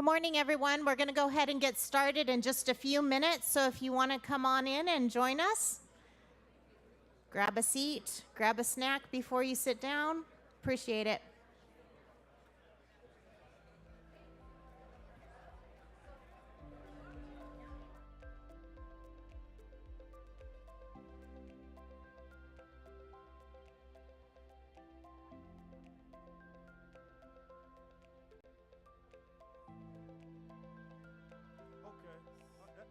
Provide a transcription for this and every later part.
morning, everyone. We're going to go ahead and get started in just a few minutes. So if you want to come on in and join us, grab a seat, grab a snack before you sit down. Appreciate it.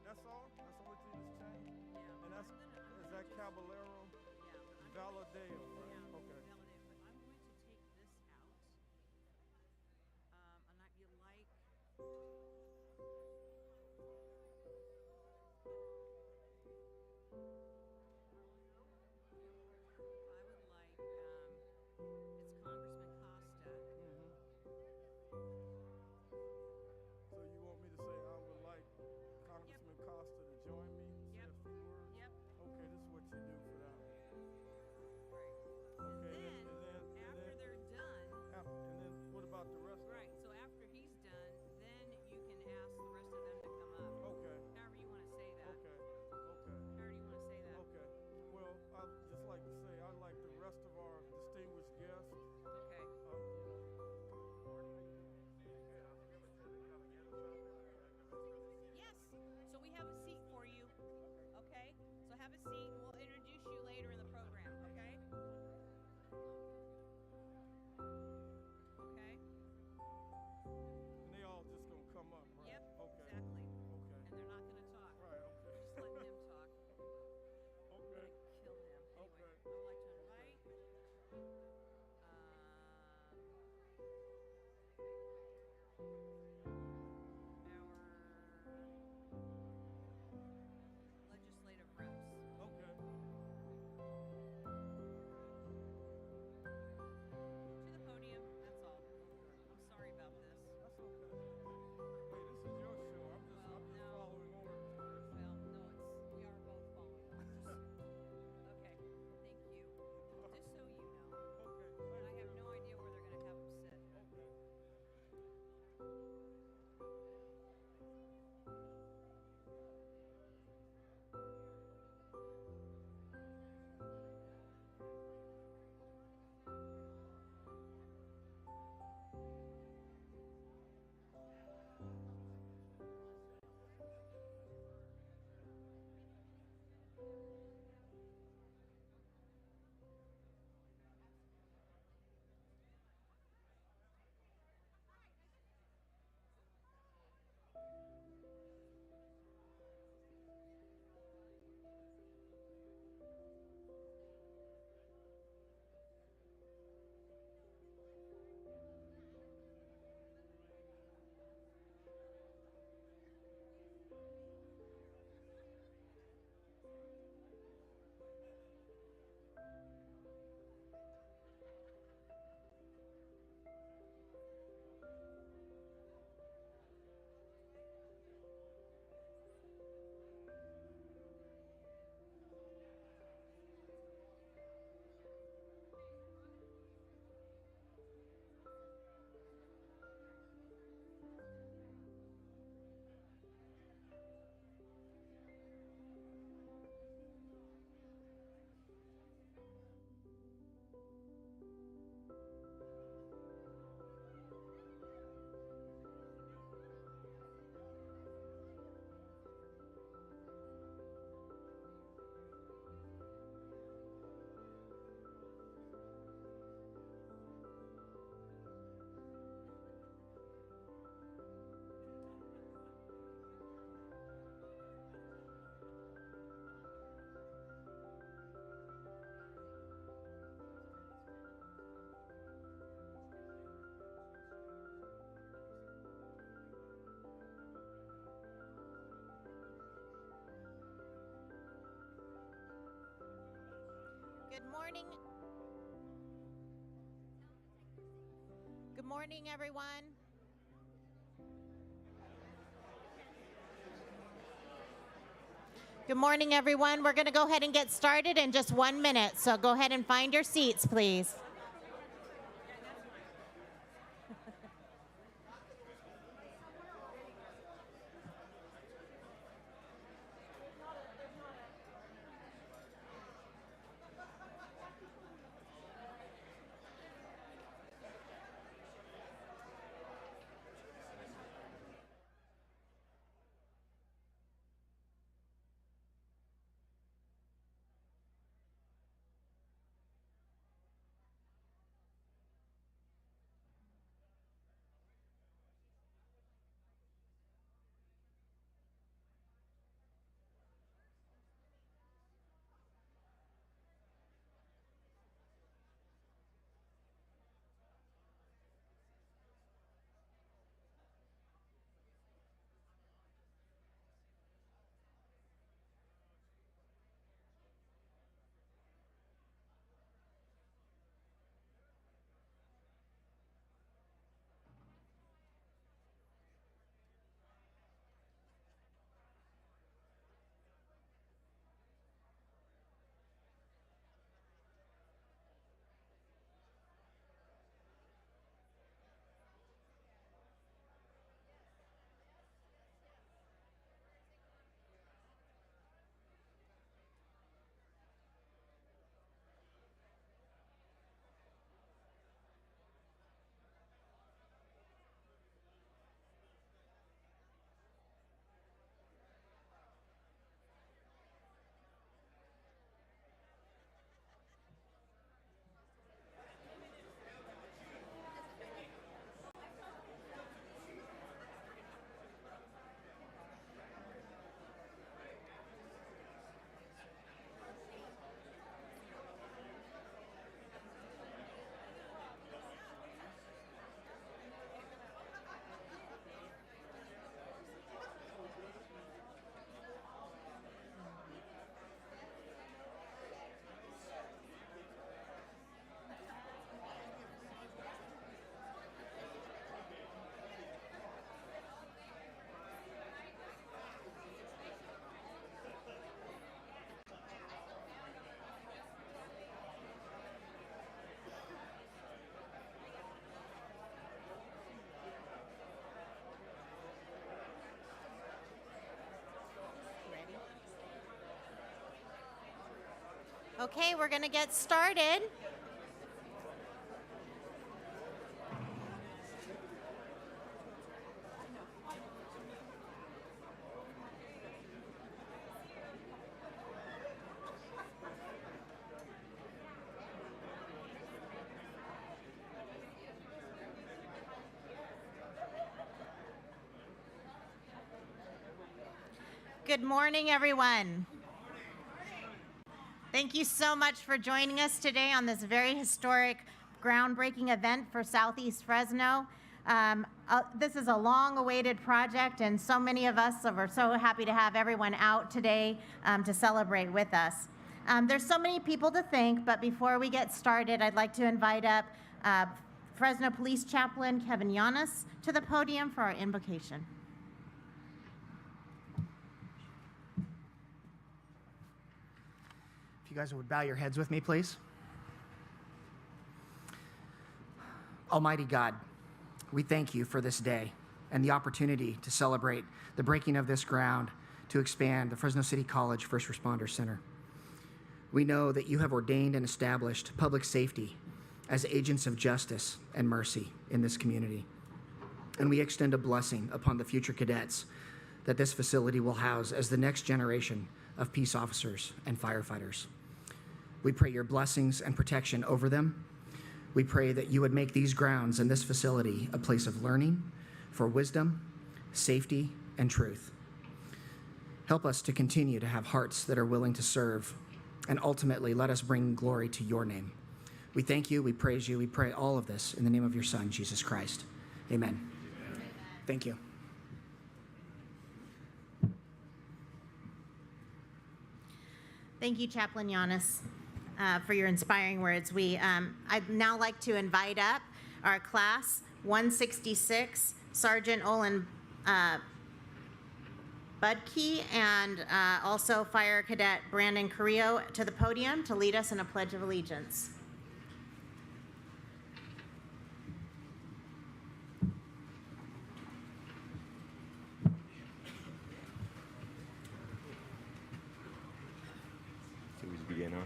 That's all? That's the only thing that's changed? Yeah. And that's, is that Caballero? Yeah. Valadeo, right? Yeah. Okay. Valadeo, but I'm going to take this out. And you like... I would like, it's Congressman Costa. Mm-hmm. So you want me to say I would like Congressman Costa to join me? Yep. Say a few words? Yep. Okay, this is what you do for that. Right. Okay, and then after they're done... and then what about the rest? Right, so after he's done, then you can ask the rest of them to come up. Okay. However you want to say that. Okay. Okay. However you want to say that. Okay. Well, I'd just like to say I'd like the rest of our distinguished guests. Okay. Yes, so we have a seat for you, okay? So have a seat and we'll introduce you later in the program, okay? Okay? And they all just gonna come up, right? Yep, okay. exactly. Okay. And they're not gonna talk. Right, okay. We're just letting him talk. Okay. Kill him. Anyway, Okay. I would like to invite our legislative reps. Okay. To the podium, that's all. I'm sorry about this. That's okay. Hey, this is your show. I'm just following orders. Well, no, we are both following orders. Okay, thank you. Just so you know. Okay. And I have no idea where they're going to have them sit. Okay. Good morning. Good morning, everyone. Good morning, everyone. We're going to go ahead and get started in just 1 minute, so go ahead and find your seats, please. Okay, we're going to get started. Good morning, everyone. Thank you so much for joining us today on this very historic, groundbreaking event for Southeast Fresno. This is a long-awaited project, and so many of us are so happy to have everyone out today to celebrate with us. There's so many people to thank, but before we get started, I'd like to invite up Fresno Police Chaplain Kevin Yanis to the podium for our invocation. If you guys would bow your heads with me, please. Almighty God, we thank you for this day and the opportunity to celebrate the breaking of this ground to expand the Fresno City College First Responder Center. We know that you have ordained and established public safety as agents of justice and mercy in this community. And we extend a blessing upon the future cadets that this facility will house as the next generation of peace officers and firefighters. We pray your blessings and protection over them. We pray that you would make these grounds and this facility a place of learning for wisdom, safety, and truth. Help us to continue to have hearts that are willing to serve, and ultimately let us bring glory to your name. We thank you, we praise you, we pray all of this in the name of your Son, Jesus Christ. Amen. Amen. Thank you. Thank you, Chaplain Yanis, for your inspiring words. I'd now like to invite up our class 166, Sergeant Olin Budke, and also Fire Cadet Brandon Carrillo to the podium to lead us in a Pledge of Allegiance. Begin, huh?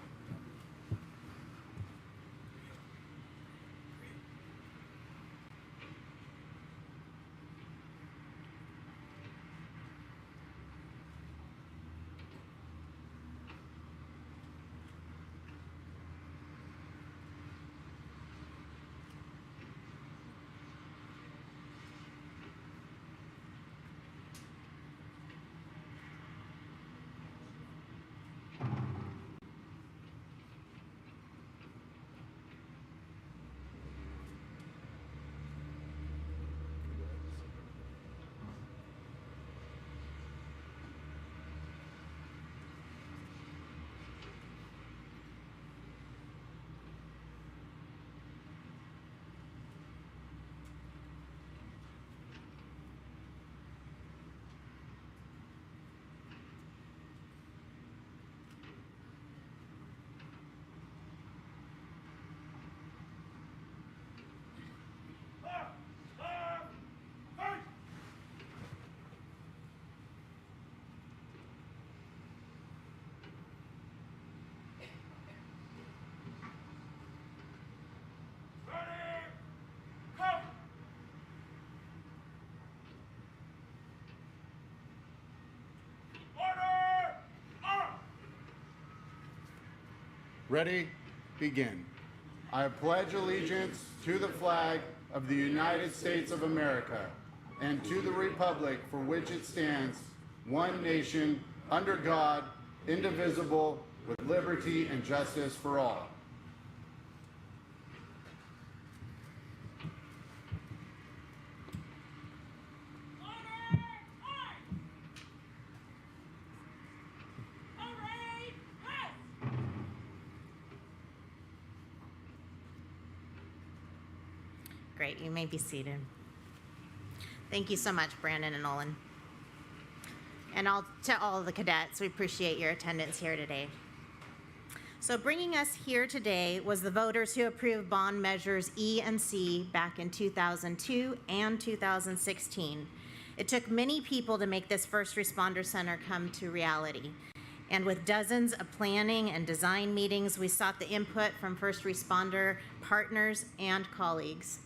Ready? Begin. I pledge allegiance to the flag of the United States of America and to the republic for which it stands, one nation, under God, indivisible, with liberty and justice for all. Great, you may be seated. Thank you so much, Brandon and Olin. And to all of the cadets, we appreciate your attendance here today. So bringing us here today was the voters who approved bond measures E and C back in 2002 and 2016. It took many people to make this first responder center come to reality. And with dozens of planning and design meetings, we sought the input from first responder partners and colleagues.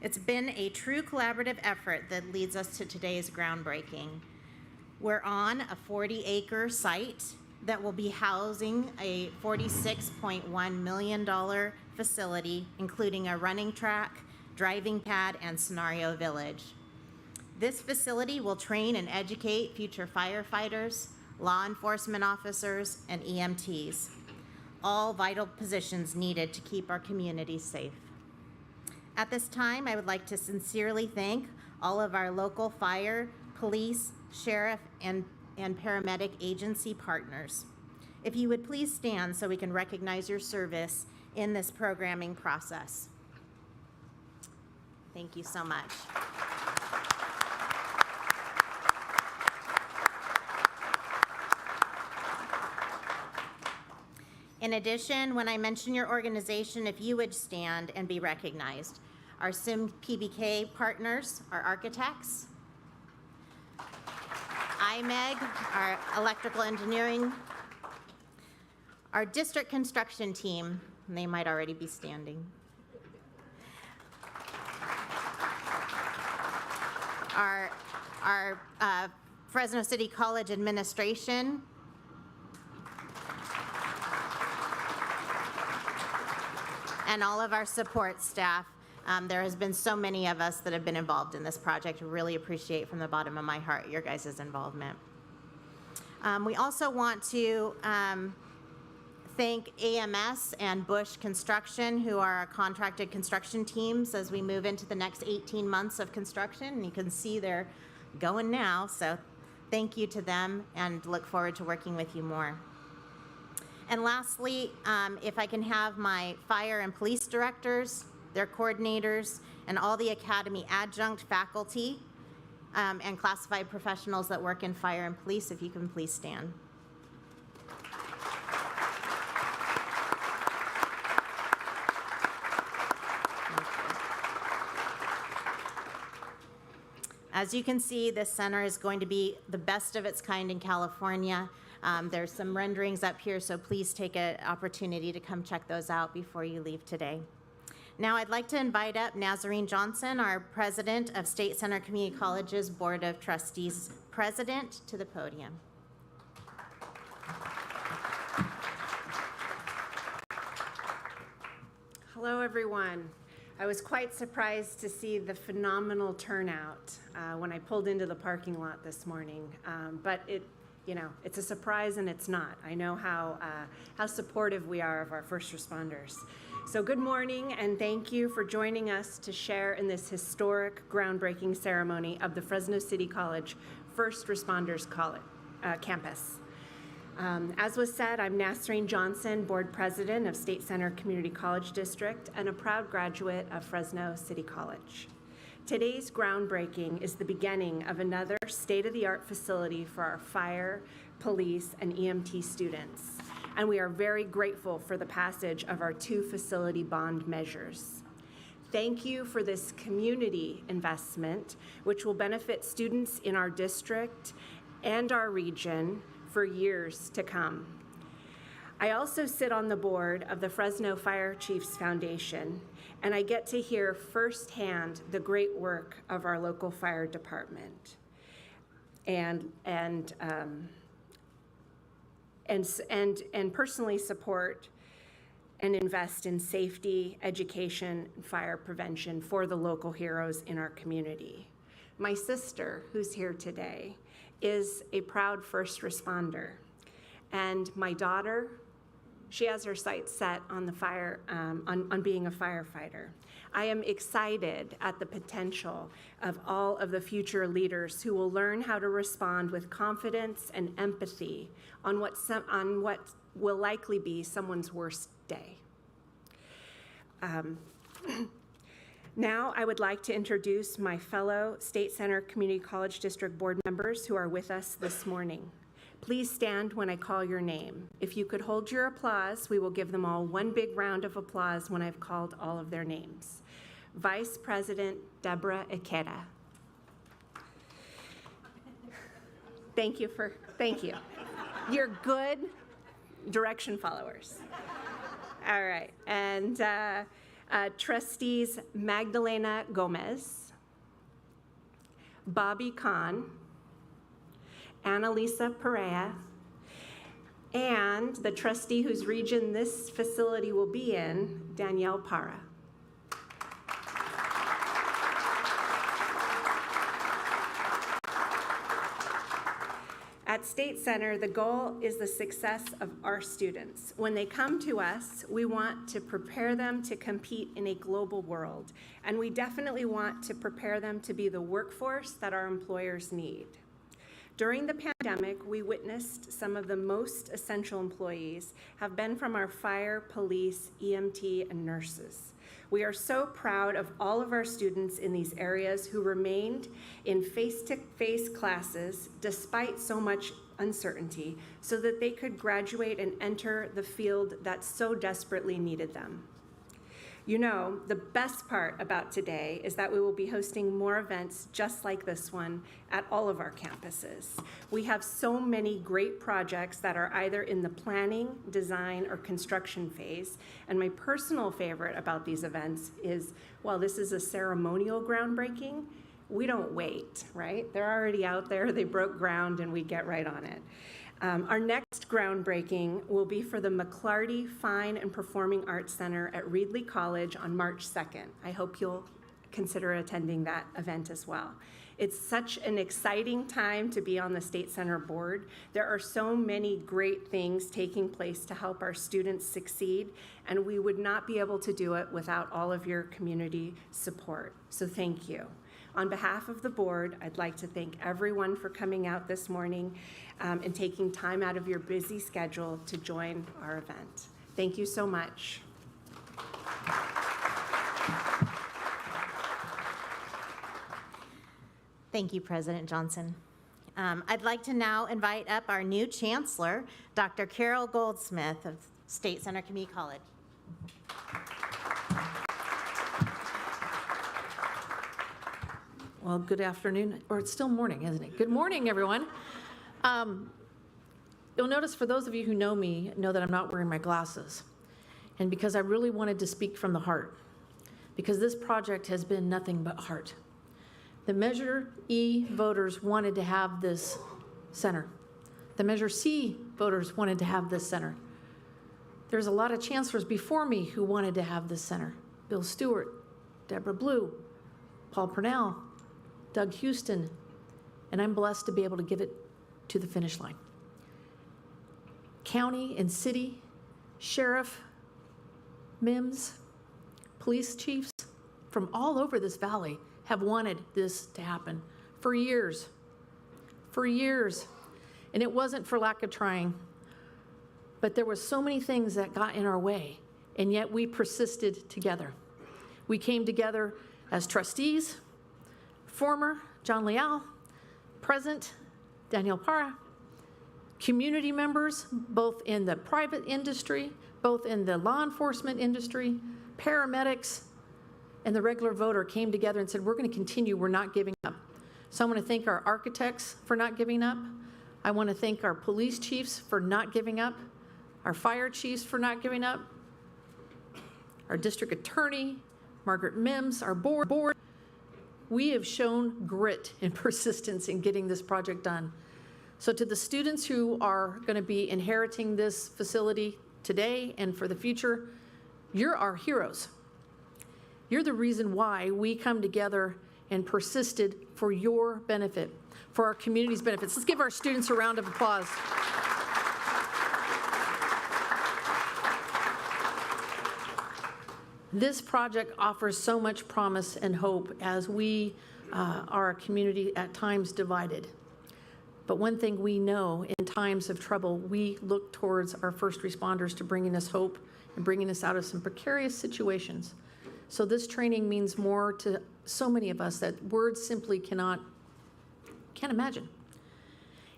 It's been a true collaborative effort that leads us to today's groundbreaking. We're on a 40-acre site that will be housing a $46.1 million facility, including a running track, driving pad, and scenario village. This facility will train and educate future firefighters, law enforcement officers, and EMTs, all vital positions needed to keep our communities safe. At this time, I would like to sincerely thank all of our local fire, police, sheriff, and paramedic agency partners. If you would please stand so we can recognize your service in this programming process. Thank you so much. In addition, when I mention your organization, if you would stand and be recognized. Our SIM PBK partners, our architects, IMEG, our electrical engineering, our district construction team, and they might already be standing. Our Fresno City College administration, and all of our support staff. There has been so many of us that have been involved in this project. I really appreciate from the bottom of my heart your guys' involvement. We also want to thank AMS and Bush Construction, who are our contracted construction teams as we move into the next 18 months of construction. And you can see they're going now, so thank you to them and look forward to working with you more. And lastly, if I can have my fire and police directors, their coordinators, and all the academy adjunct faculty and classified professionals that work in fire and police, if you can please stand. As you can see, this center is going to be the best of its kind in California. There's some renderings up here, so please take an opportunity to come check those out before you leave today. Now I'd like to invite up Nazarene Johnson, our president of State Center Community College's Board of Trustees president, to the podium. Hello, everyone. I was quite surprised to see the phenomenal turnout when I pulled into the parking lot this morning, but it's a surprise and it's not. I know how supportive we are of our first responders. So good morning and thank you for joining us to share in this historic groundbreaking ceremony of the Fresno City College First Responders Campus. As was said, I'm Nazarene Johnson, Board President of State Center Community College District and a proud graduate of Fresno City College. Today's groundbreaking is the beginning of another state-of-the-art facility for our fire, police, and EMT students. And we are very grateful for the passage of our 2 facility bond measures. Thank you for this community investment, which will benefit students in our district and our region for years to come. I also sit on the board of the Fresno Fire Chiefs Foundation, and I get to hear firsthand the great work of our local fire department and personally support and invest in safety, education, and fire prevention for the local heroes in our community. My sister, who's here today, is a proud first responder. And my daughter, she has her sights set on the fire, on being a firefighter. I am excited at the potential of all of the future leaders who will learn how to respond with confidence and empathy on what will likely be someone's worst day. Now I would like to introduce my fellow State Center Community College District Board members who are with us this morning. Please stand when I call your name. If you could hold your applause, we will give them all one big round of applause when I've called all of their names. Vice President Deborah Ikeda. Thank you. You're good direction followers. All right. And trustees Magdalena Gomez, Bobby Kahn, Annalisa Perea, and the trustee whose region this facility will be in, Danielle Para. At State Center, the goal is the success of our students. When they come to us, we want to prepare them to compete in a global world, and we definitely want to prepare them to be the workforce that our employers need. During the pandemic, we witnessed some of the most essential employees have been from our fire, police, EMT, and nurses. We are so proud of all of our students in these areas who remained in face-to-face classes despite so much uncertainty so that they could graduate and enter the field that so desperately needed them. You know, the best part about today is that we will be hosting more events just like this one at all of our campuses. We have so many great projects that are either in the planning, design, or construction phase. And my personal favorite about these events is, while this is a ceremonial groundbreaking, we don't wait, right? They're already out there, they broke ground, and we get right on it. Our next groundbreaking will be for the McClarty Fine and Performing Arts Center at Reedley College on March 2nd. I hope you'll consider attending that event as well. It's such an exciting time to be on the State Center board. There are so many great things taking place to help our students succeed, and we would not be able to do it without all of your community support. So thank you. On behalf of the board, I'd like to thank everyone for coming out this morning and taking time out of your busy schedule to join our event. Thank you so much. Thank you, President Johnson. I'd like to now invite up our new Chancellor, Dr. Carol Goldsmith of State Center Community College. Well, good afternoon, or it's still morning, isn't it? Good morning, everyone. You'll notice, for those of you who know me, know that I'm not wearing my glasses. And because I really wanted to speak from the heart, because this project has been nothing but heart. The Measure E voters wanted to have this center. The Measure C voters wanted to have this center. There's a lot of chancellors before me who wanted to have this center. Bill Stewart, Deborah Blue, Paul Purnell, Doug Houston, and I'm blessed to be able to give it to the finish line. County and city, sheriff, MIMS, police chiefs from all over this valley have wanted this to happen for years. And it wasn't for lack of trying, but there were so many things that got in our way, and yet we persisted together. We came together as trustees, former John Leal, present Danielle Para, community members, both in the private industry, both in the law enforcement industry, paramedics, and the regular voter came together and said, we're going to continue, we're not giving up. So I want to thank our architects for not giving up. I want to thank our police chiefs for not giving up, our fire chiefs for not giving up, our district attorney, Margaret Mims, our board. We have shown grit and persistence in getting this project done. So to the students who are going to be inheriting this facility today and for the future, you're our heroes. You're the reason why we come together and persisted for your benefit, for our community's benefits. Let's give our students a round of applause. This project offers so much promise and hope as we are a community at times divided. But one thing we know, in times of trouble, we look towards our first responders to bringing us hope and bringing us out of some precarious situations. So this training means more to so many of us that words simply can't imagine.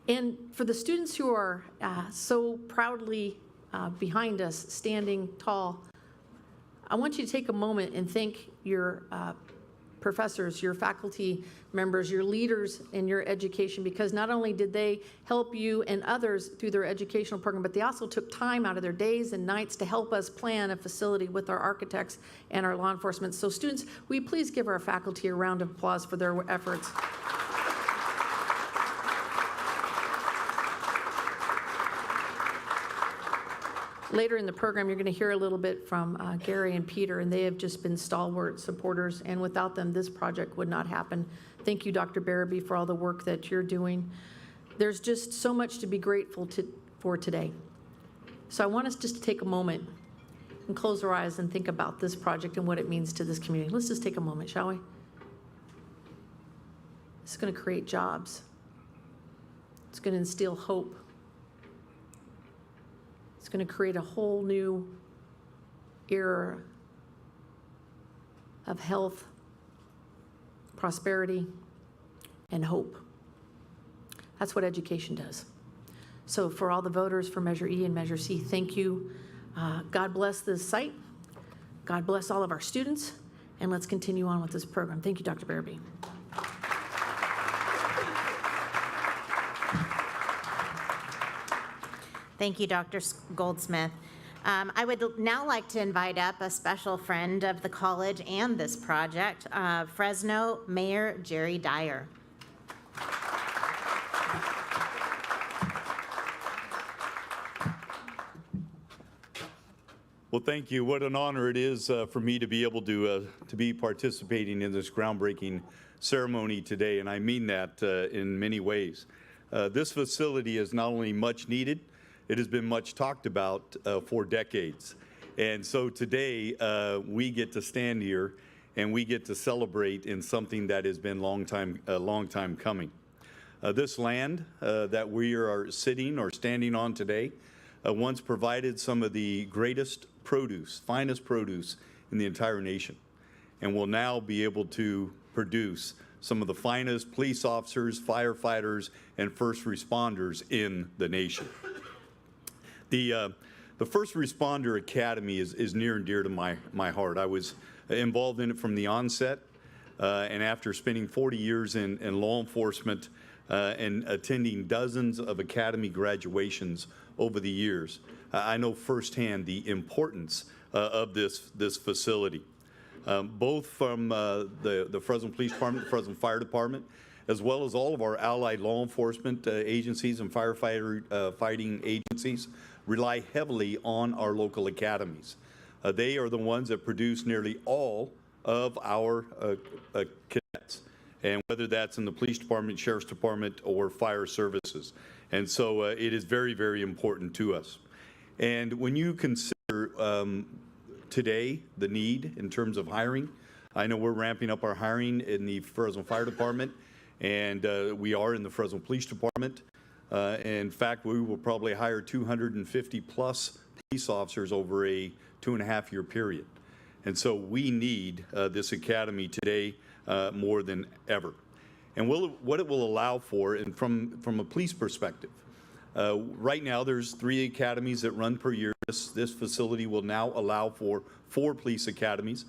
And for the students who are so proudly behind us, standing tall, I want you to take a moment and thank your professors, your faculty members, your leaders in your education, because not only did they help you and others through their educational program, but they also took time out of their days and nights to help us plan a facility with our architects and our law enforcement. So students, will you please give our faculty a round of applause for their efforts. Later in the program, you're going to hear a little bit from Gary and Peter, and they have just been stalwart supporters, and without them, this project would not happen. Thank you, Dr. Barabee, for all the work that you're doing. There's just so much to be grateful for today. So I want us just to take a moment and close our eyes and think about this project and what it means to this community. Let's just take a moment, shall we? It's going to create jobs. It's going to instill hope. It's going to create a whole new era of health, prosperity, and hope. That's what education does. So for all the voters for Measure E and Measure C, thank you. God bless this site. God bless all of our students. And let's continue on with this program. Thank you, Dr. Barabee. Thank you, Dr. Goldsmith. I would now like to invite up a special friend of the college and this project, Fresno Mayor Jerry Dyer. Well, thank you. What an honor it is for me to be able to be participating in this groundbreaking ceremony today, and I mean that in many ways. This facility is not only much needed, it has been much talked about for decades. And so today we get to stand here and we get to celebrate in something that has been a long time coming. This land that we are sitting or standing on today once provided some of the greatest produce, finest produce in the entire nation, and will now be able to produce some of the finest police officers, firefighters, and first responders in the nation. The First Responder Academy is near and dear to my heart. I was involved in it from the onset, and after spending 40 years in law enforcement and attending dozens of academy graduations over the years, I know firsthand the importance of this facility, both from the Fresno Police Department, the Fresno Fire Department, as well as all of our allied law enforcement agencies and fighting agencies rely heavily on our local academies. They are the ones that produce nearly all of our cadets, and whether that's in the police department, sheriff's department, or fire services. And so it is very, very important to us. And when you consider today the need in terms of hiring, I know we're ramping up our hiring in the Fresno Fire Department, and we are in the Fresno Police Department. In fact, we will probably hire 250 plus police officers over a 2.5-year period. And so we need this academy today more than ever. And what it will allow for, and from a police perspective, right now there's 3 academies that run per year. This facility will now allow for 4 police academies,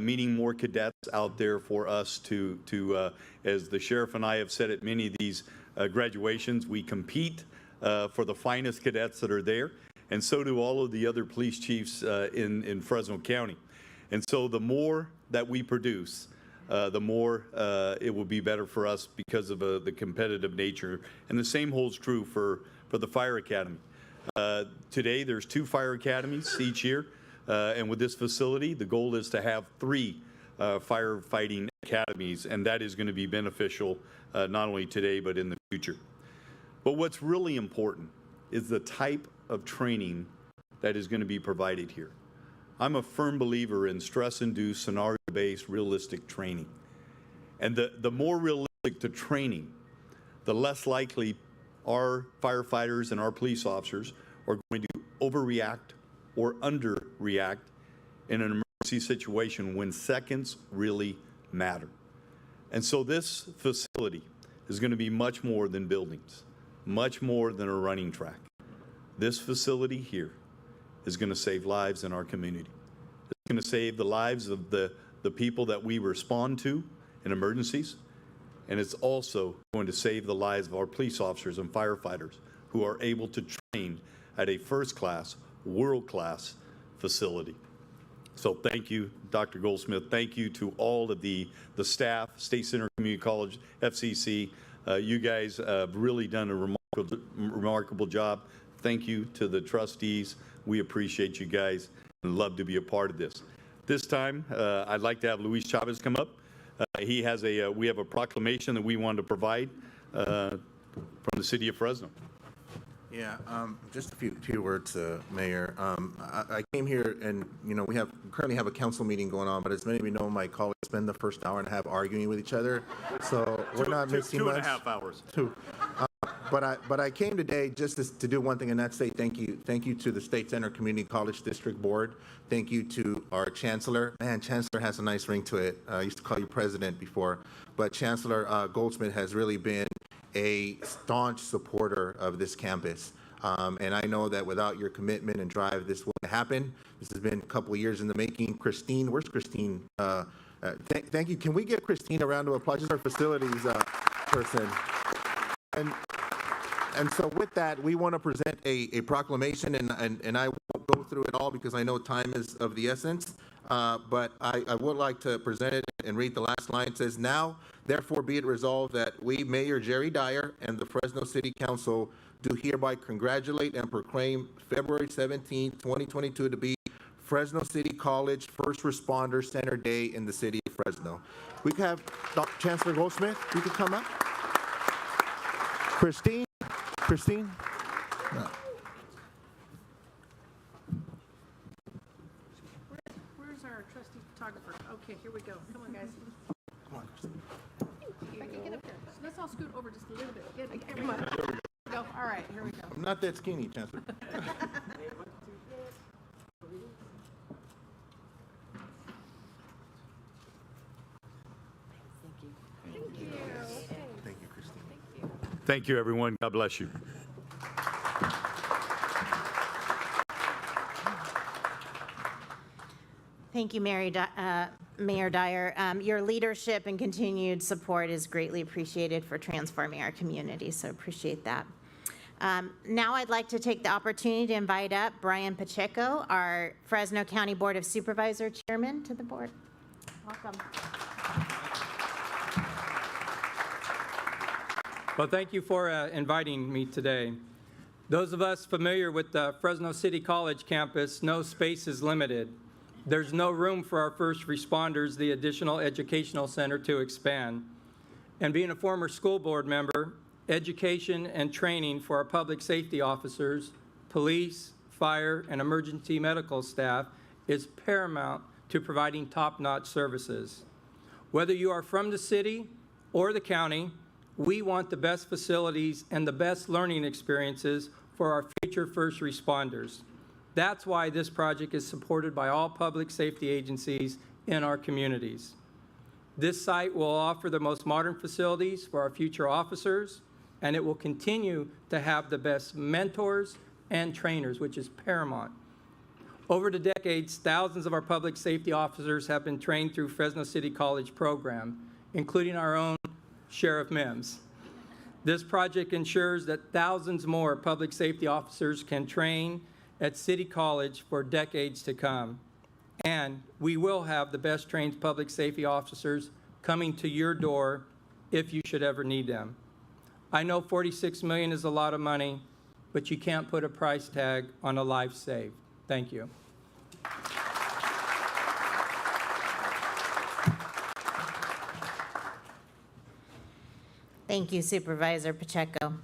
meaning more cadets out there for us to as the sheriff and I have said at many of these graduations, we compete for the finest cadets that are there, and so do all of the other police chiefs in Fresno County. And so the more that we produce, the more it will be better for us because of the competitive nature. And the same holds true for the Fire Academy. Today, there's 2 fire academies each year, and with this facility, the goal is to have 3 firefighting academies, and that is going to be beneficial not only today, but in the future. But what's really important is the type of training that is going to be provided here. I'm a firm believer in stress-induced, scenario-based, realistic training. And the more realistic the training, the less likely our firefighters and our police officers are going to overreact or underreact in an emergency situation when seconds really matter. And so this facility is going to be much more than buildings, much more than a running track. This facility here is going to save lives in our community. It's going to save the lives of the the people that we respond to in emergencies, and it's also going to save the lives of our police officers and firefighters who are able to train at a first-class, world-class facility. So thank you, Dr. Goldsmith. Thank you to all of the staff, State Center Community College, FCC. You guys have really done a remarkable job. Thank you to the trustees. We appreciate you guys and love to be a part of this. This time, I'd like to have Luis Chavez come up. We have a proclamation that we wanted to provide from the city of Fresno. Yeah, just a few words, Mayor. I came here and, you know, we currently have a council meeting going on, but as many of you know, my colleagues spend the first hour and a half arguing with each other, so we're not missing much. 2.5 hours. Two. But I came today just to do one thing, and that's say thank you. Thank you to the State Center Community College District Board. Thank you to our Chancellor. Man, Chancellor has a nice ring to it. I used to call you President before, but Chancellor Goldsmith has really been a staunch supporter of this campus. And I know that without your commitment and drive, this wouldn't happen. This has been a couple of years in the making. Christine, where's Christine? Thank you. Can we give Christine a round of applause? She's our facilities person. And so with that, we want to present a proclamation, and I won't go through it all because I know time is of the essence, but I would like to present it and read the last line. It says, "Now, therefore be it resolved that we, Mayor Jerry Dyer, and the Fresno City Council do hereby congratulate and proclaim February 17, 2022 to be Fresno City College First Responder Center Day in the city of Fresno." We can have Dr. Chancellor Goldsmith. You could come up. Christine? No. Where's our trustee photographer? Okay, here we go. Come on, guys. Come on, Christine. Becky, get up here. So let's all scoot over just a little bit. Come on. Go. All right, here we go. I'm not that skinny, Chancellor. Thank you, Christine. Thank you, everyone. God bless you. Thank you, Mayor Dyer. Your leadership and continued support is greatly appreciated for transforming our community, so appreciate that. Now I'd like to take the opportunity to invite up Brian Pacheco, our Fresno County Board of Supervisor Chairman, to the board. Welcome. Well, thank you for inviting me today. Those of us familiar with the Fresno City College campus know space is limited. There's no room for our first responders, the additional educational center, to expand. And being a former school board member, education and training for our public safety officers, police, fire, and emergency medical staff is paramount to providing top-notch services. Whether you are from the city or the county, we want the best facilities and the best learning experiences for our future first responders. That's why this project is supported by all public safety agencies in our communities. This site will offer the most modern facilities for our future officers, and it will continue to have the best mentors and trainers, which is paramount. Over the decades, thousands of our public safety officers have been trained through Fresno City College program, including our own Sheriff Mims. This project ensures that thousands more public safety officers can train at City College for decades to come. And we will have the best trained public safety officers coming to your door if you should ever need them. I know $46 million is a lot of money, but you can't put a price tag on a life saved. Thank you. Thank you, Supervisor Pacheco.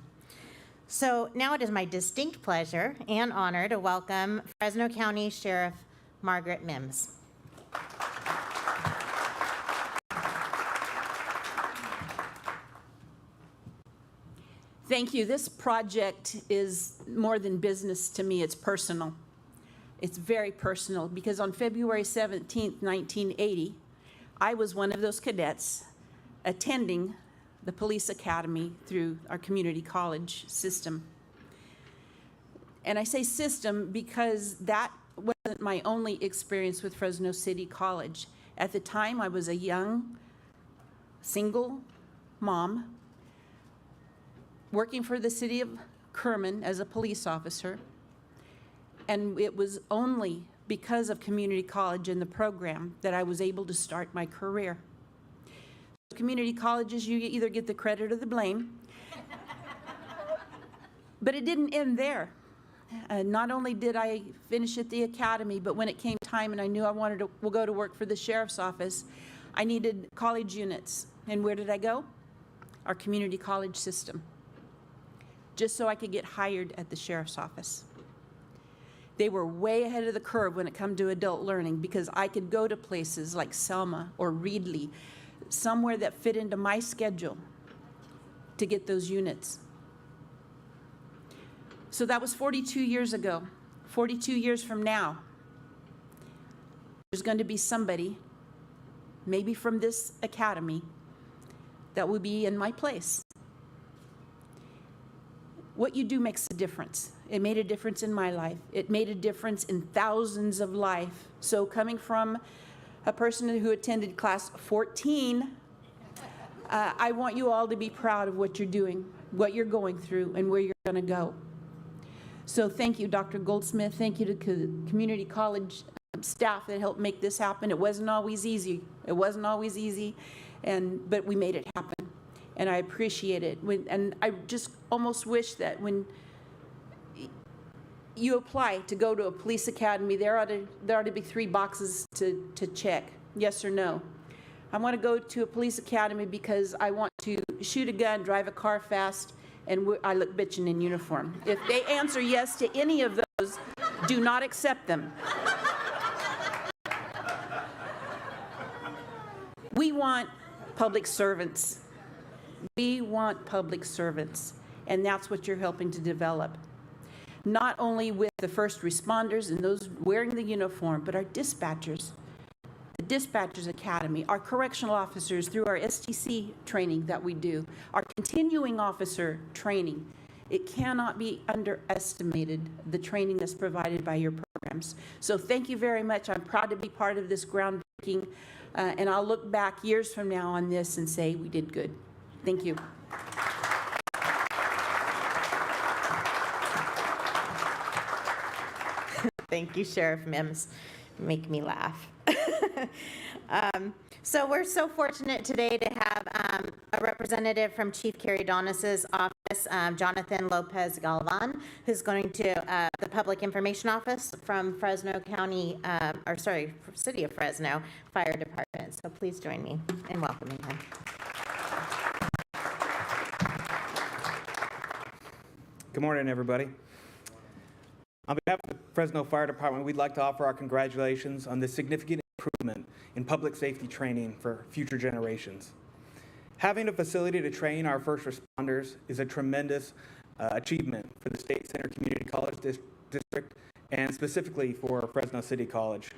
So now it is my distinct pleasure and honor to welcome Fresno County Sheriff Margaret Mims. Thank you. This project is more than business to me. It's personal. It's very personal because on February 17th, 1980, I was one of those cadets attending the police academy through our community college system. And I say system because that wasn't my only experience with Fresno City College. At the time, I was a young, single mom working for the city of Kerman as a police officer. And it was only because of community college and the program that I was able to start my career. Community colleges, you either get the credit or the blame. But it didn't end there. Not only did I finish at the academy, but when it came time and I knew I wanted to go to work for the sheriff's office, I needed college units. And where did I go? Our community college system, just so I could get hired at the sheriff's office. They were way ahead of the curve when it come to adult learning, because I could go to places like Selma or Reedley, somewhere that fit into my schedule to get those units. So that was 42 years ago. 42 years from now, there's going to be somebody, maybe from this academy, that will be in my place. What you do makes a difference. It made a difference in my life. It made a difference in thousands of lives. So coming from a person who attended class 14, I want you all to be proud of what you're doing, what you're going through, and where you're going to go. So thank you, Dr. Goldsmith. Thank you to the community college staff that helped make this happen. It wasn't always easy. It wasn't always easy, but we made it happen. And I appreciate it. And I just almost wish that when you apply to go to a police academy, there ought to be 3 boxes to check, yes or no. I want to go to a police academy because I want to shoot a gun, drive a car fast, and I look bitchin' in uniform. If they answer yes to any of those, do not accept them. We want public servants. We want public servants, and that's what you're helping to develop. Not only with the first responders and those wearing the uniform, but our dispatchers, the Dispatchers Academy, our correctional officers through our STC training that we do, our continuing officer training. It cannot be underestimated, the training that's provided by your programs. So thank you very much. I'm proud to be part of this groundbreaking, and I'll look back years from now on this and say we did good. Thank you. Thank you, Sheriff Mims. Make me laugh. So we're so fortunate today to have a representative from Chief Carrie Donis's office, Jonathan Lopez Galvan, who's going to the Public Information Office from Fresno County, City of Fresno Fire Department. So please join me in welcoming him. Good morning, everybody. On behalf of the Fresno Fire Department, we'd like to offer our congratulations on this significant improvement in public safety training for future generations. Having a facility to train our first responders is a tremendous achievement for the State Center Community College District and specifically for Fresno City College.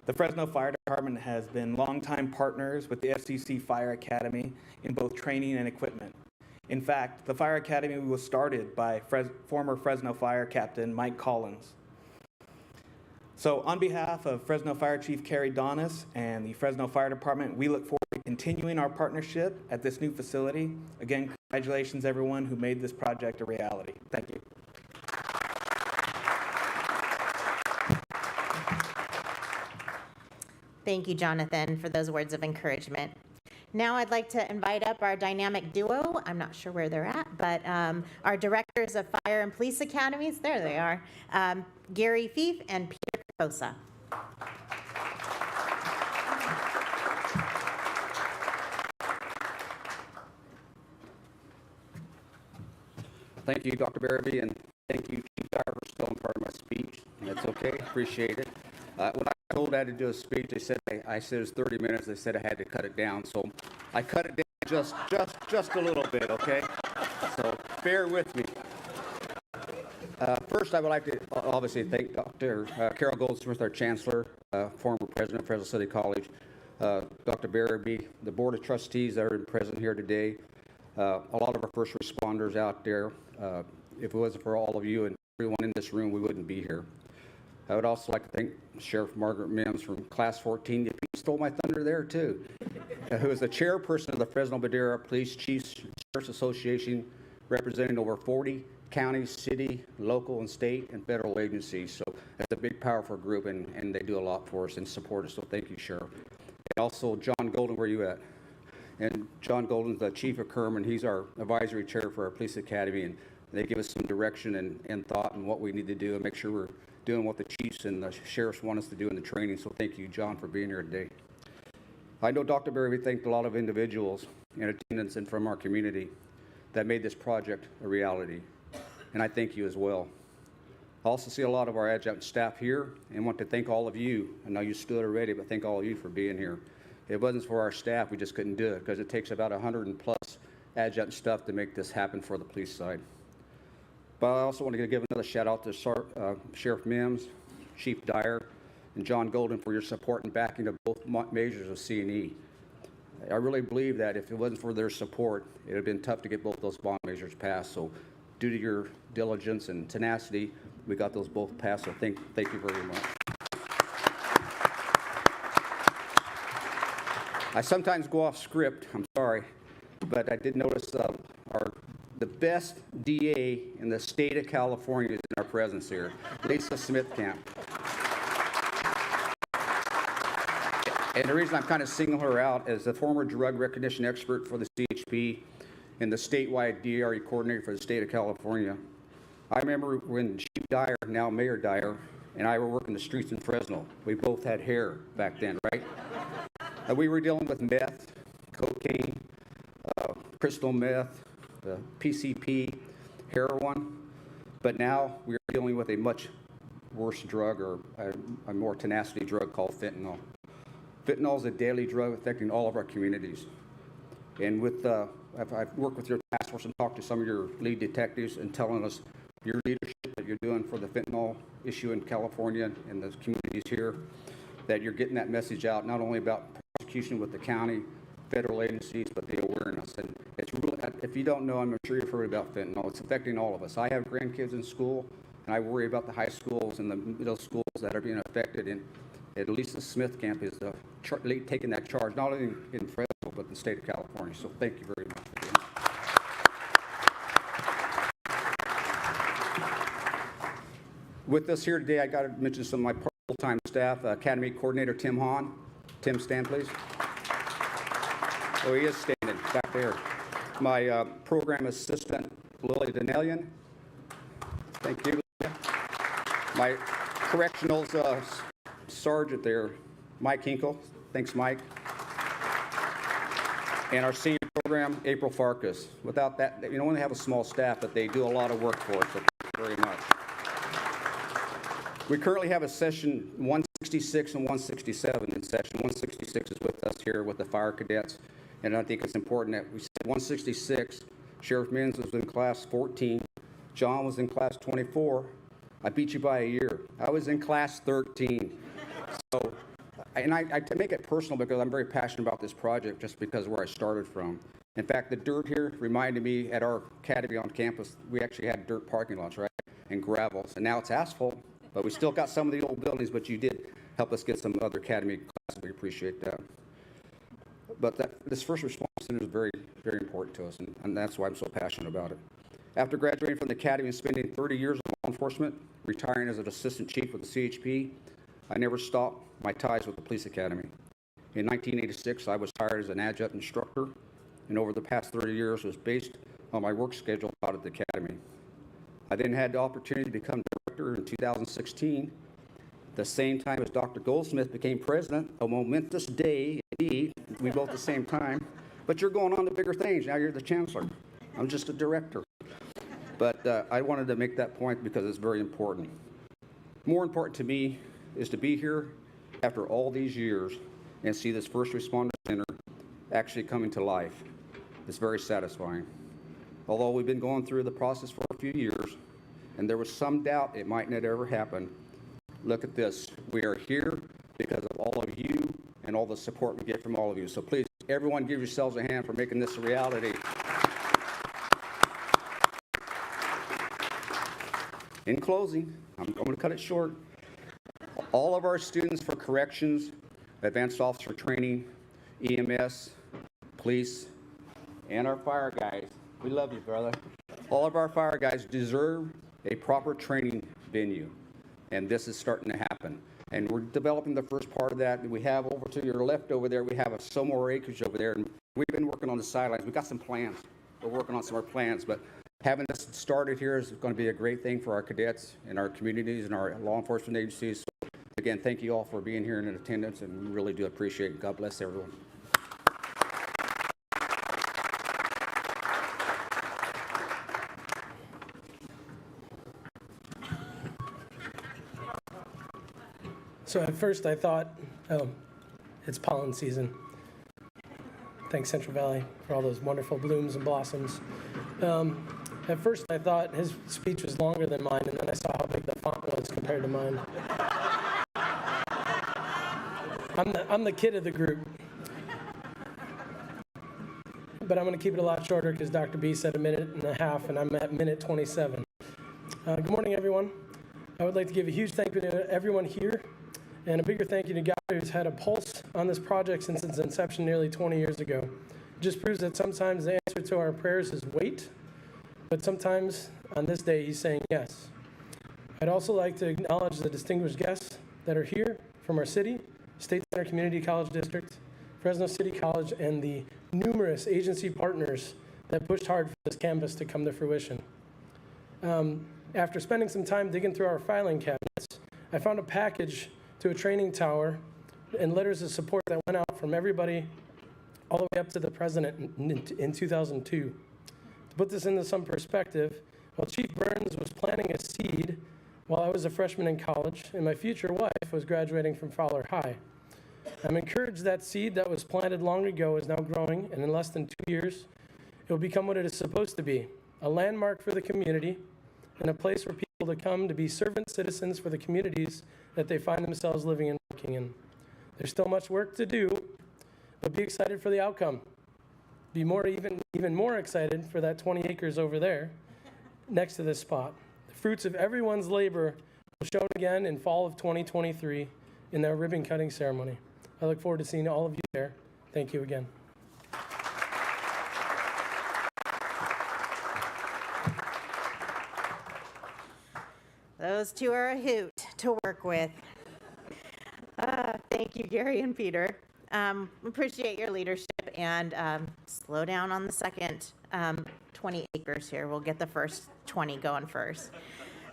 The Fresno Fire Department has been longtime partners with the FCC Fire Academy in both training and equipment. In fact, the Fire Academy was started by former Fresno Fire Captain Mike Collins. So on behalf of Fresno Fire Chief Carrie Donis and the Fresno Fire Department, we look forward to continuing our partnership at this new facility. Again, congratulations everyone who made this project a reality. Thank you. Thank you, Jonathan, for those words of encouragement. Now I'd like to invite up our dynamic duo. I'm not sure where they're at, but our directors of fire and police academies, there they are, Gary Fief and Peter Kosa. Thank you, Dr. Barabee, and thank you, Chief Dyer, for stealing part of my speech. That's okay, appreciate it. When I told I had to do a speech, they said I said it was 30 minutes. They said I had to cut it down, so I cut it down just a little bit, okay? So bear with me. First, I would like to obviously thank Dr. Carol Goldsmith, our Chancellor, former President of Fresno City College, Dr. Barabee, the Board of Trustees that are present here today, a lot of our first responders out there. If it wasn't for all of you and everyone in this room, we wouldn't be here. I would also like to thank Sheriff Margaret Mims from Class 14. You stole my thunder there, too. Who is the chairperson of the Fresno Madera Police Chiefs Sheriff's Association, representing over 40 counties, city, local, and state, and federal agencies. So it's a big, powerful group, and they do a lot for us and support us. So thank you, Sheriff. And also, John Golden, where you at? And John Golden's the chief of Kerman. He's our advisory chair for our police academy, and they give us some direction and thought on what we need to do and make sure we're doing what the chiefs and the sheriffs want us to do in the training. So thank you, John, for being here today. I know Dr. Berry, we thanked a lot of individuals in attendance and from our community that made this project a reality, and I thank you as well. I also see a lot of our adjunct staff here and want to thank all of you. I know you stood already, but thank all of you for being here. If it wasn't for our staff, we just couldn't do it because it takes about 100 and plus adjunct staff to make this happen for the police side. But I also want to give another shout out to Sheriff Mims, Chief Dyer, and John Golden for your support and backing of both measures of C&E. I really believe that if it wasn't for their support, it would have been tough to get both those bond measures passed. So due to your diligence and tenacity, we got those both passed. So thank you very much. I sometimes go off script, I'm sorry, but I did notice the best DA in the state of California is in our presence here, Lisa Smithcamp. And the reason I'm kind of singling her out as the former drug recognition expert for the CHP and the statewide DRE coordinator for the state of California. I remember when Chief Dyer, now Mayor Dyer, and I were working the streets in Fresno. We both had hair back then, right? And we were dealing with meth, cocaine, crystal meth, PCP, heroin, but now we are dealing with a much worse drug, or a more tenacity drug called fentanyl. Fentanyl is a daily drug affecting all of our communities. And with I've worked with your task force and talked to some of your lead detectives and telling us your leadership that you're doing for the fentanyl issue in California and the communities here, that you're getting that message out, not only about prosecution with the county, federal agencies, but the awareness. And it's really, if you don't know, I'm sure you've heard about fentanyl. It's affecting all of us. I have grandkids in school, and I worry about the high schools and the middle schools that are being affected. And at Lisa Smithcamp is taking that charge, not only in Fresno, but the state of California. So thank you very much for doing that. With us here today, I got to mention some of my full-time staff. Academy Coordinator Tim Hahn. Tim, stand, please. Oh, he is standing back there. My program assistant, Lily Donnellian. Thank you. My correctionals sergeant there, Mike Hinkle. Thanks, Mike. And our senior program, April Farkas. Without that, you only have a small staff, but they do a lot of work for us. So thank you very much. We currently have a session 166 and 167 in session. 166 is with us here with the fire cadets. And I think it's important that we said 166, Sheriff Mims was in class 14. John was in class 24. I beat you by a year. I was in class 13. So, and I make it personal because I'm very passionate about this project just because of where I started from. In fact, the dirt here reminded me at our academy on campus, we actually had dirt parking lots, right? And gravel. And now it's asphalt. But we still got some of the old buildings, but you did help us get some other academy classes. We appreciate that. But this first response center is very, very important to us, and that's why I'm so passionate about it. After graduating from the academy and spending 30 years in law enforcement, retiring as an assistant chief with the CHP, I never stopped my ties with the police academy. In 1986, I was hired as an adjunct instructor, and over the past 30 years was based on my work schedule out at the academy. I then had the opportunity to become director in 2016, the same time as Dr. Goldsmith became president, a momentous day indeed, we both at the same time. But you're going on to bigger things. Now you're the chancellor. I'm just a director. But I wanted to make that point because it's very important. More important to me is to be here after all these years and see this first responder center actually coming to life. It's very satisfying. Although we've been going through the process for a few years, and there was some doubt it might not ever happen, look at this. We are here because of all of you and all the support we get from all of you. So please, everyone give yourselves a hand for making this a reality. In closing, I'm going to cut it short. all of our students for corrections, advanced officer training, EMS, police, and our fire guys. We love you, brother. All of our fire guys deserve a proper training venue, and this is starting to happen. And we're developing the first part of that. We have over to your left over there, we have some more acreage over there, and we've been working on the sidelines. We've got some plans. We're working on some more plans, but having this started here is going to be a great thing for our cadets and our communities and our law enforcement agencies. So again, thank you all for being here and in attendance, and we really do appreciate it. God bless everyone. So at first I thought, oh, it's pollen season. Thanks Central Valley for all those wonderful blooms and blossoms. At first I thought his speech was longer than mine, and then I saw how big the font was compared to mine. I'm the kid of the group. But I'm going to keep it a lot shorter because Dr. B said 1.5 minutes, and I'm at minute 27. Good morning, everyone. I would like to give a huge thank you to everyone here, and a bigger thank you to God, who's had a pulse on this project since its inception nearly 20 years ago. It just proves that sometimes the answer to our prayers is wait, but sometimes on this day he's saying yes. I'd also like to acknowledge the distinguished guests that are here from our city, State Center Community College District, Fresno City College, and the numerous agency partners that pushed hard for this campus to come to fruition. After spending some time digging through our filing cabinets, I found a package to a training tower and letters of support that went out from everybody all the way up to the president in 2002. To put this into some perspective, while Chief Burns was planting a seed while I was a freshman in college and my future wife was graduating from Fowler High, I'm encouraged that seed that was planted long ago is now growing, and in less than 2 years, it will become what it is supposed to be, a landmark for the community and a place for people to come to be servant citizens for the communities that they find themselves living and working in. There's still much work to do, but be excited for the outcome. Be even more excited for that 20 acres over there next to this spot. The fruits of everyone's labor will show again in fall of 2023 in their ribbon cutting ceremony. I look forward to seeing all of you there. Thank you again. Those two are a hoot to work with. Thank you, Gary and Peter. Appreciate your leadership, and slow down on the second 20 acres here. We'll get the first 20 going first.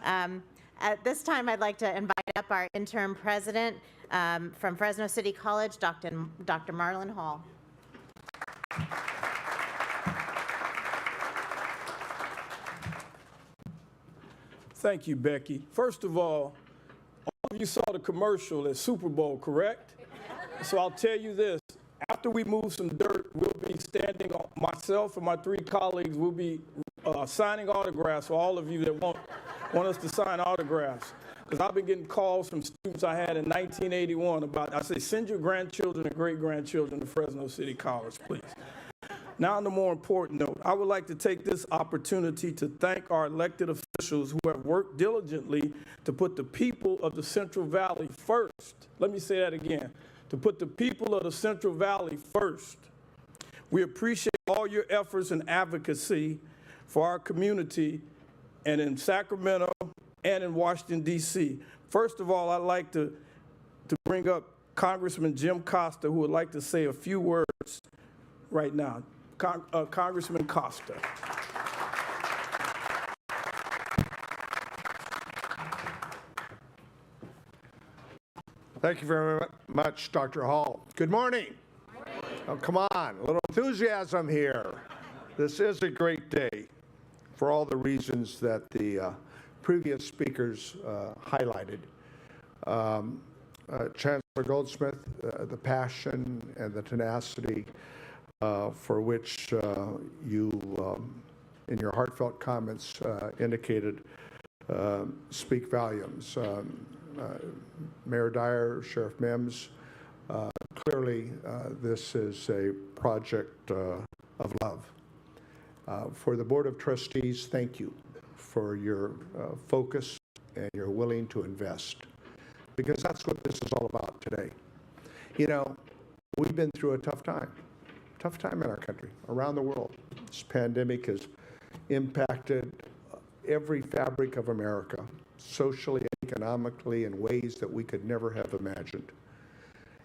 At this time, I'd like to invite up our interim president from Fresno City College, Dr. Marlon Hall. Thank you, Becky. First of all of you saw the commercial at Super Bowl, correct? So I'll tell you this. After we move some dirt, we'll be standing, myself and my 3 colleagues will be signing autographs for all of you that want us to sign autographs. Because I've been getting calls from students I had in 1981 about, I say, send your grandchildren and great-grandchildren to Fresno City College, please. Now, on the more important note, I would like to take this opportunity to thank our elected officials who have worked diligently to put the people of the Central Valley first. Let me say that again, to put the people of the Central Valley first. We appreciate all your efforts and advocacy for our community and in Sacramento and in Washington, D.C. First of all, I'd like to bring up Congressman Jim Costa, who would like to say a few words right now. Congressman Costa. Thank you very much, Dr. Hall. Good morning. Oh, come on, a little enthusiasm here. This is a great day for all the reasons that the previous speakers highlighted. Chancellor Goldsmith, the passion and the tenacity for which you, in your heartfelt comments, indicated speak volumes. Mayor Dyer, Sheriff Mims, clearly this is a project of love. For the Board of Trustees, thank you for your focus and you're willing to invest. because that's what this is all about today. You know, we've been through a tough time in our country, around the world. This pandemic has impacted every fabric of America, socially and economically, in ways that we could never have imagined.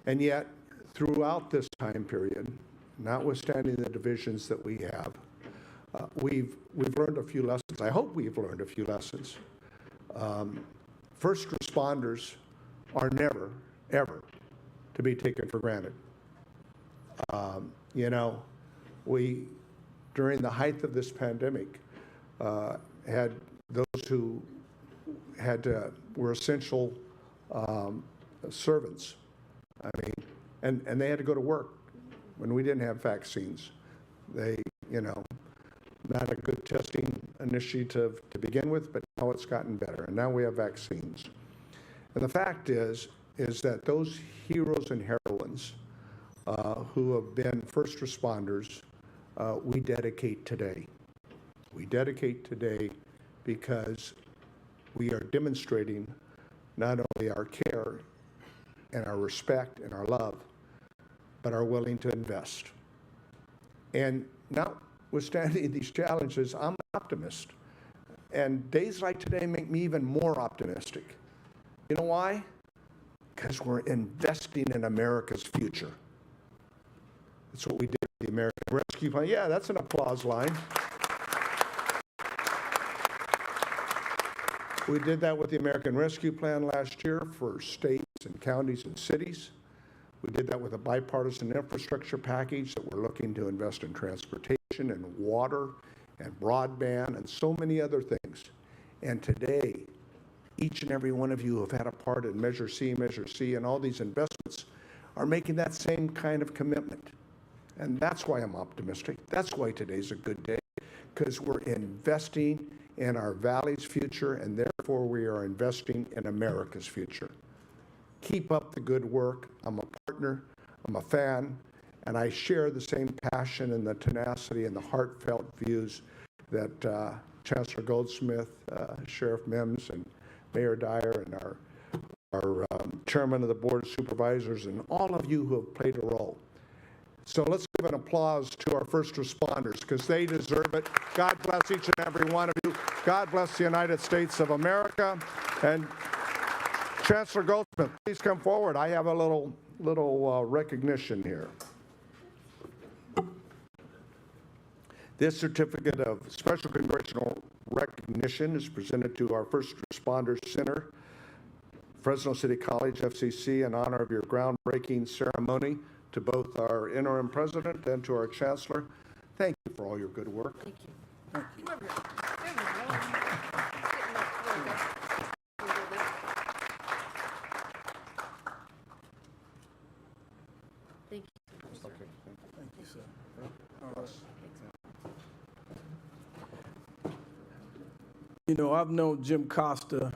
And yet, throughout this time period, notwithstanding the divisions that we have, we've learned a few lessons. I hope we've learned a few lessons. First responders are never, ever to be taken for granted. You know, we, during the height of this pandemic, had those who were essential servants. I mean, and they had to go to work when we didn't have vaccines. They, you know, not a good testing initiative to begin with, but now it's gotten better, and now we have vaccines. And the fact is that those heroes and heroines who have been first responders, we dedicate today. We dedicate today because we are demonstrating not only our care and our respect and our love, but are willing to invest. And notwithstanding these challenges, I'm an optimist. And days like today make me even more optimistic. You know why? Because we're investing in America's future. That's what we did with the American Rescue Plan. Yeah, that's an applause line. We did that with the American Rescue Plan last year for states and counties and cities. We did that with a bipartisan infrastructure package that we're looking to invest in transportation and water and broadband and so many other things. And today, each and every one of you who have had a part in Measure C, and all these investments are making that same kind of commitment. And that's why I'm optimistic. That's why today's a good day, because we're investing in our valley's future, and therefore we are investing in America's future. Keep up the good work. I'm a partner, I'm a fan, and I share the same passion and the tenacity and the heartfelt views that Chancellor Goldsmith, Sheriff Mims, and Mayor Dyer, and our Chairman of the Board of Supervisors, and all of you who have played a role. So let's give an applause to our first responders, because they deserve it. God bless each and every one of you. God bless the United States of America. And Chancellor Goldsmith, please come forward. I have a little recognition here. This certificate of special congressional recognition is presented to our First Responders Center, Fresno City College, FCC, in honor of your groundbreaking ceremony. To both our interim president and to our chancellor, thank you for all your good work. Thank you. Thank you. Come over here. Thank you. Okay. Thank you, sir. All right. You know, I've known Jim Costa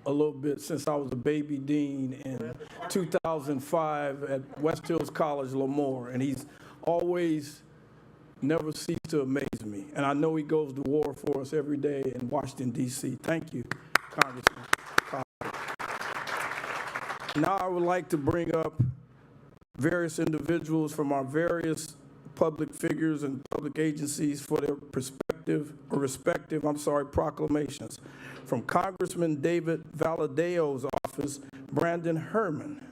a little bit since I was a baby dean in 2005 at West Hills College, Lemoore, and he's always never ceased to amaze me. And I know he goes to war for us every day in Washington, D.C. Thank you, Congressman. Now I would like to bring up various individuals from our various public figures and public agencies for their respective proclamations. From Congressman David Valadeo's office, Brandon Herman.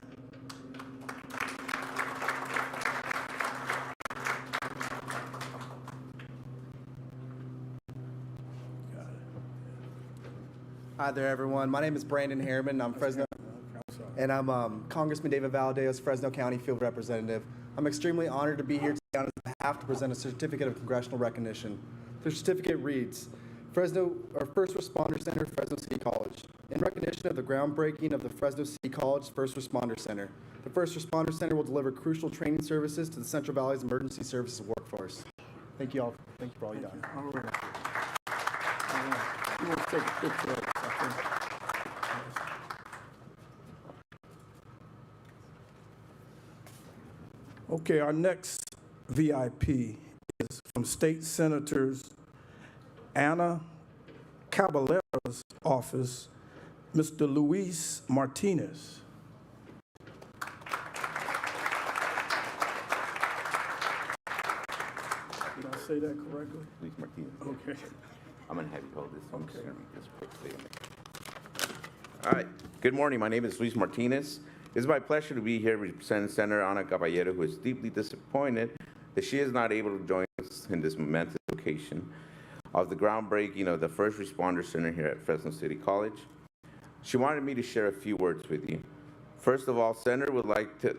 Hi there, everyone. My name is Brandon Harriman. I'm Fresno, and I'm Congressman David Valadeo's Fresno County Field Representative. I'm extremely honored to be here today on his behalf to present a certificate of congressional recognition. The certificate reads, Fresno, or First Responder Center, Fresno City College. In recognition of the groundbreaking of the Fresno City College First Responder Center, the First Responder Center will deliver crucial training services to the Central Valley's emergency services workforce. Thank you all. Thank you for all you've done. All right. You want to take a picture of us, I think. Okay, our next VIP is from State Senators Anna Caballero's office, Mr. Luis Martinez. Did I say that correctly? Luis Martinez. Okay. I'm going to have you hold this. I'm just Okay. going to read this quickly. All right. Good morning. My name is Luis Martinez. It's my pleasure to be here representing Senator Ana Caballero, who is deeply disappointed that she is not able to join us in this momentous occasion of the groundbreaking of the First Responder Center here at Fresno City College. She wanted me to share a few words with you. First of all, the center would like to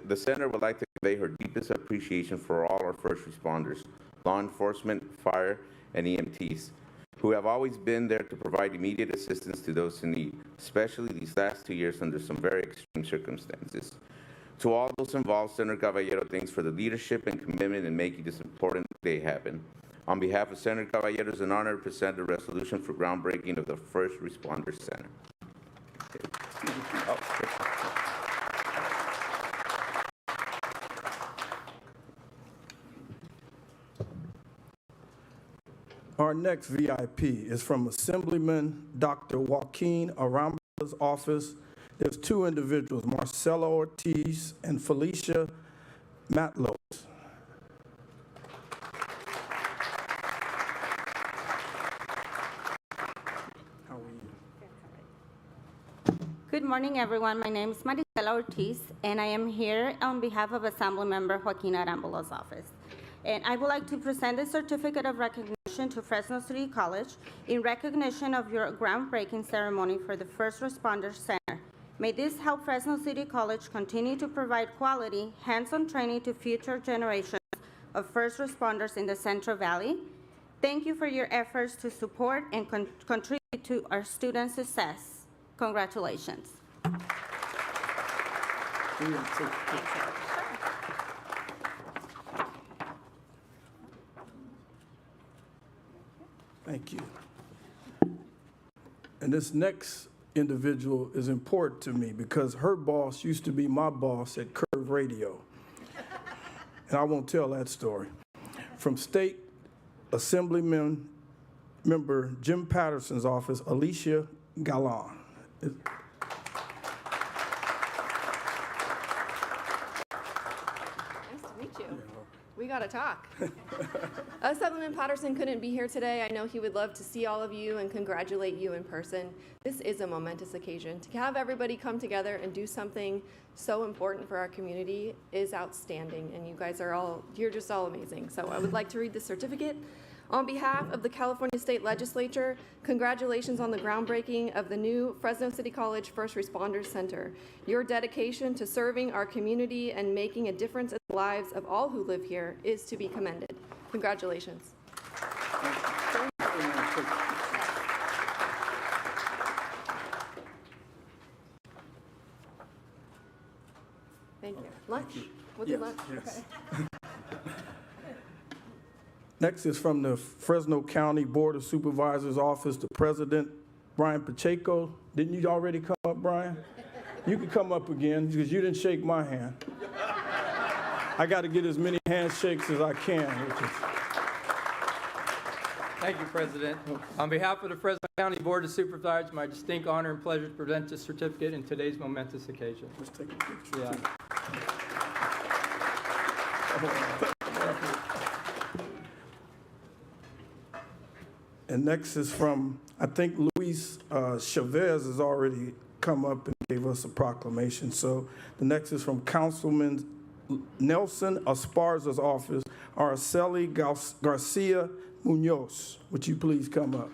convey her deepest appreciation for all our first responders, law enforcement, fire, and EMTs, who have always been there to provide immediate assistance to those in need, especially these last 2 years under some very extreme circumstances. To all those involved, Senator Caballero thanks for the leadership and commitment in making this important day happen. On behalf of Senator Caballero, it's an honor to present the resolution for groundbreaking of the First Responder Center. Our next VIP is from Assemblyman Dr. Joaquin Aramba's office. There's two individuals, Marcelo Ortiz and Felicia Matlos. How are you? Good morning, everyone. My name is Maricela Ortiz, and I am here on behalf of Assemblymember Joaquin Arambolo's office. And I would like to present the certificate of recognition to Fresno City College in recognition of your groundbreaking ceremony for the First Responder Center. May this help Fresno City College continue to provide quality, hands-on training to future generations of first responders in the Central Valley. Thank you for your efforts to support and contribute to our students' success. Congratulations. Thank you. And this next individual is important to me because her boss used to be my boss at Curve Radio. And I won't tell that story. From State Assemblyman Member Jim Patterson's office, Alicia Galan. Nice to meet you. We got to talk. Assemblyman Patterson couldn't be here today. I know he would love to see all of you and congratulate you in person. This is a momentous occasion. To have everybody come together and do something so important for our community is outstanding, and you guys are you're just all amazing. So I would like to read the certificate. On behalf of the California State Legislature, congratulations on the groundbreaking of the new Fresno City College First Responder Center. Your dedication to serving our community and making a difference in the lives of all who live here is to be commended. Congratulations. Thank you. Lunch? We'll do lunch. Yes. Okay. Next is from the Fresno County Board of Supervisors office, the President, Brian Pacheco. Didn't you already come up, Brian? You can come up again because you didn't shake my hand. I got to get as many handshakes as I can. Thank you, President. On behalf of the Fresno County Board of Supervisors, my distinct honor and pleasure to present this certificate in today's momentous occasion. Let's take a picture. Yeah. And next is from, I think Luis Chavez has already come up and gave us a proclamation. So the next is from Councilman Nelson Esparza's office, Araceli Garcia Munoz. Would you please come up?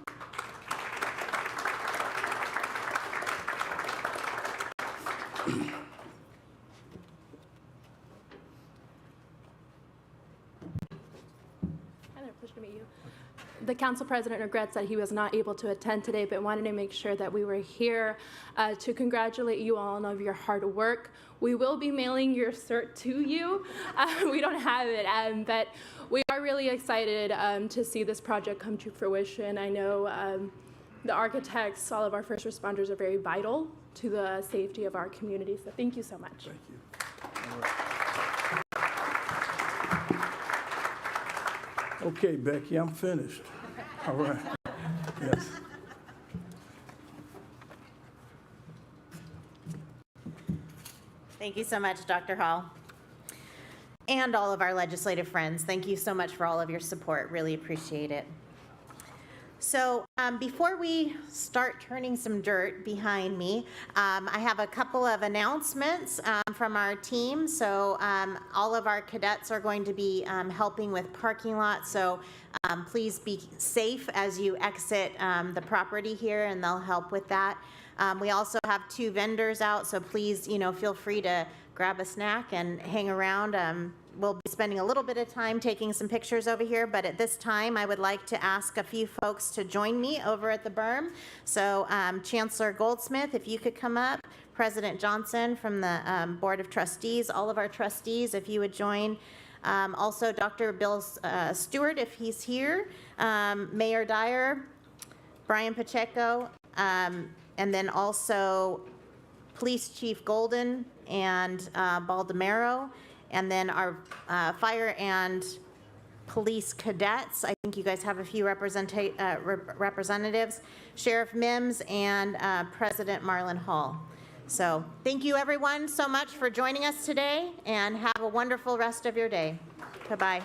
The council president regrets that he was not able to attend today, but wanted to make sure that we were here to congratulate you all on your hard work. We will be mailing your cert to you. We don't have it, but we are really excited to see this project come to fruition. I know the architects, all of our first responders are very vital to the safety of our community, so thank you so much. Thank you. Okay, Becky, I'm finished. All right. Yes. Thank you so much, Dr. Hall. And all of our legislative friends, thank you so much for all of your support. Really appreciate it. So before we start turning some dirt behind me, I have a couple of announcements from our team. So all of our cadets are going to be helping with parking lots. So please be safe as you exit the property here, and they'll help with that. We also have 2 vendors out, so please, feel free to grab a snack and hang around. We'll be spending a little bit of time taking some pictures over here, but at this time, I would like to ask a few folks to join me over at the berm. So Chancellor Goldsmith, if you could come up, President Johnson from the Board of Trustees, all of our trustees, if you would join. Also, Dr. Bill Stewart, if he's here, Mayor Dyer, Brian Pacheco, and then also Police Chief Golden and Baldemaro, and then our fire and police cadets. I think you guys have a few representatives, Sheriff Mims and President Marlon Hall. So thank you everyone so much for joining us today, and have a wonderful rest of your day. Bye-bye.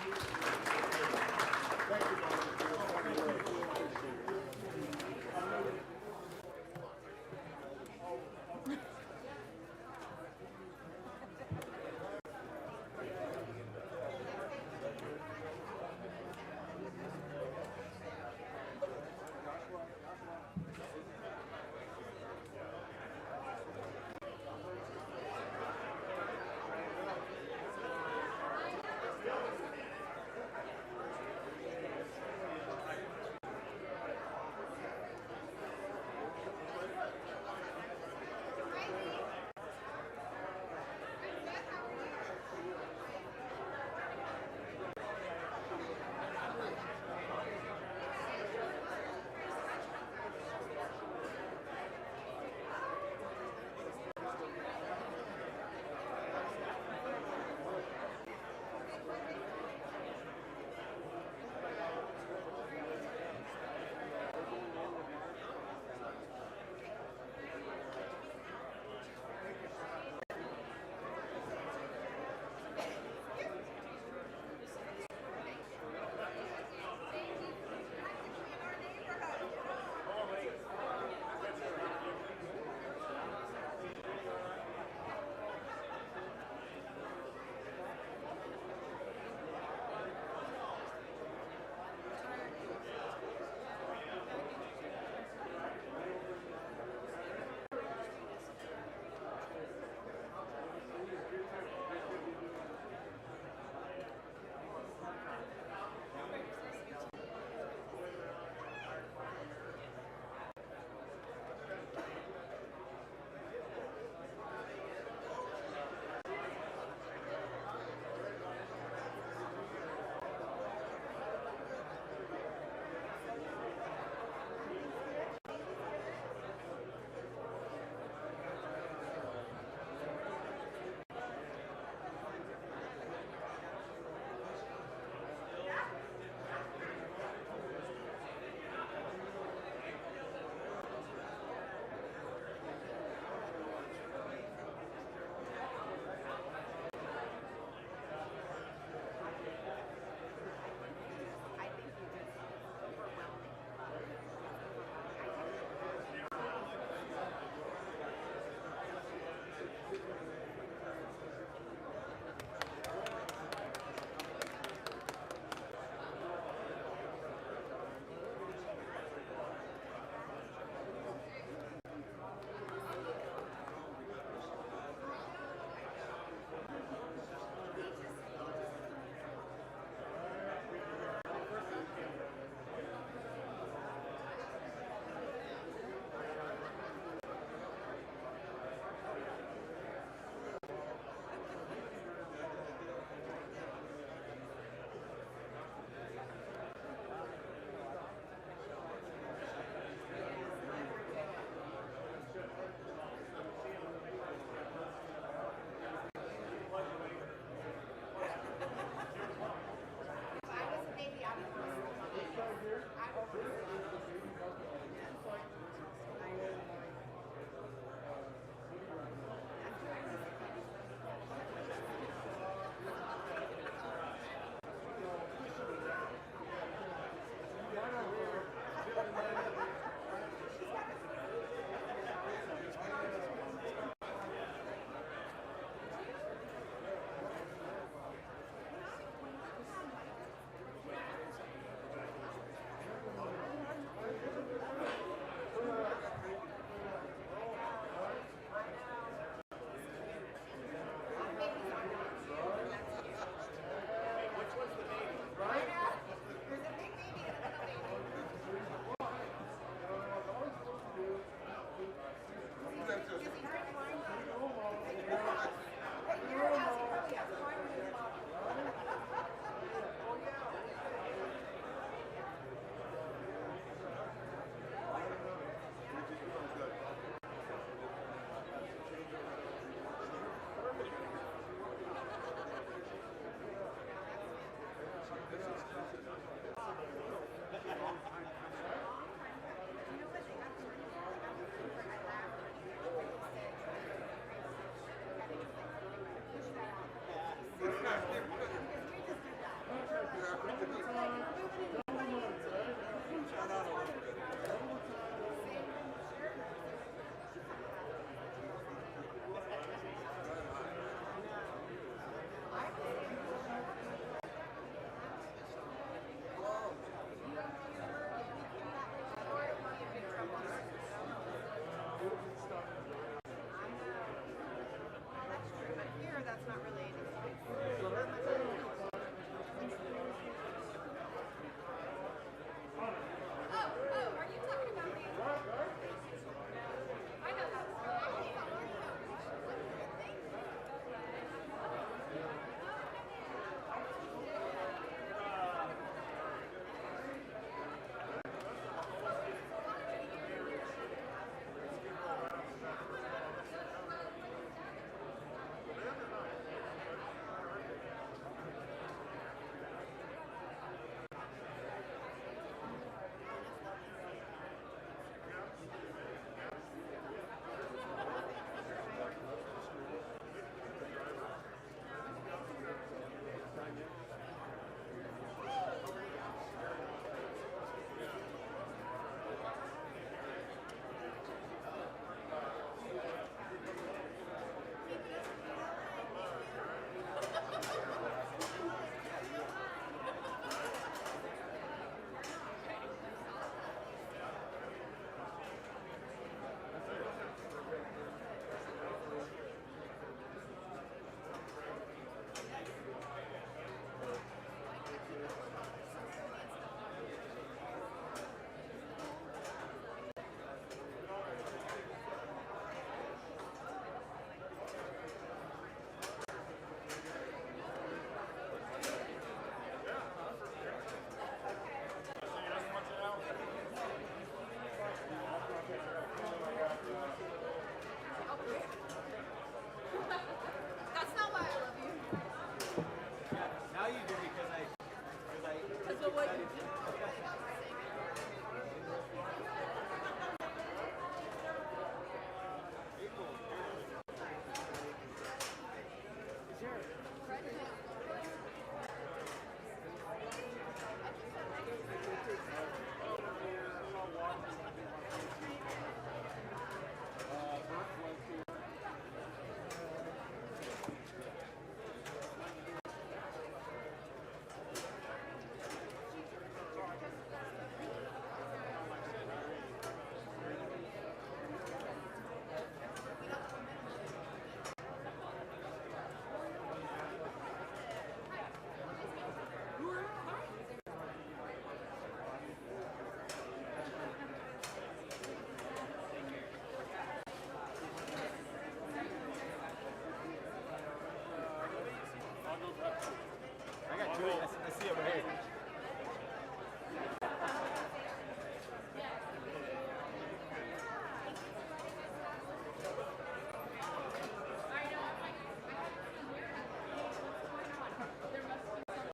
I got two. I see it right here.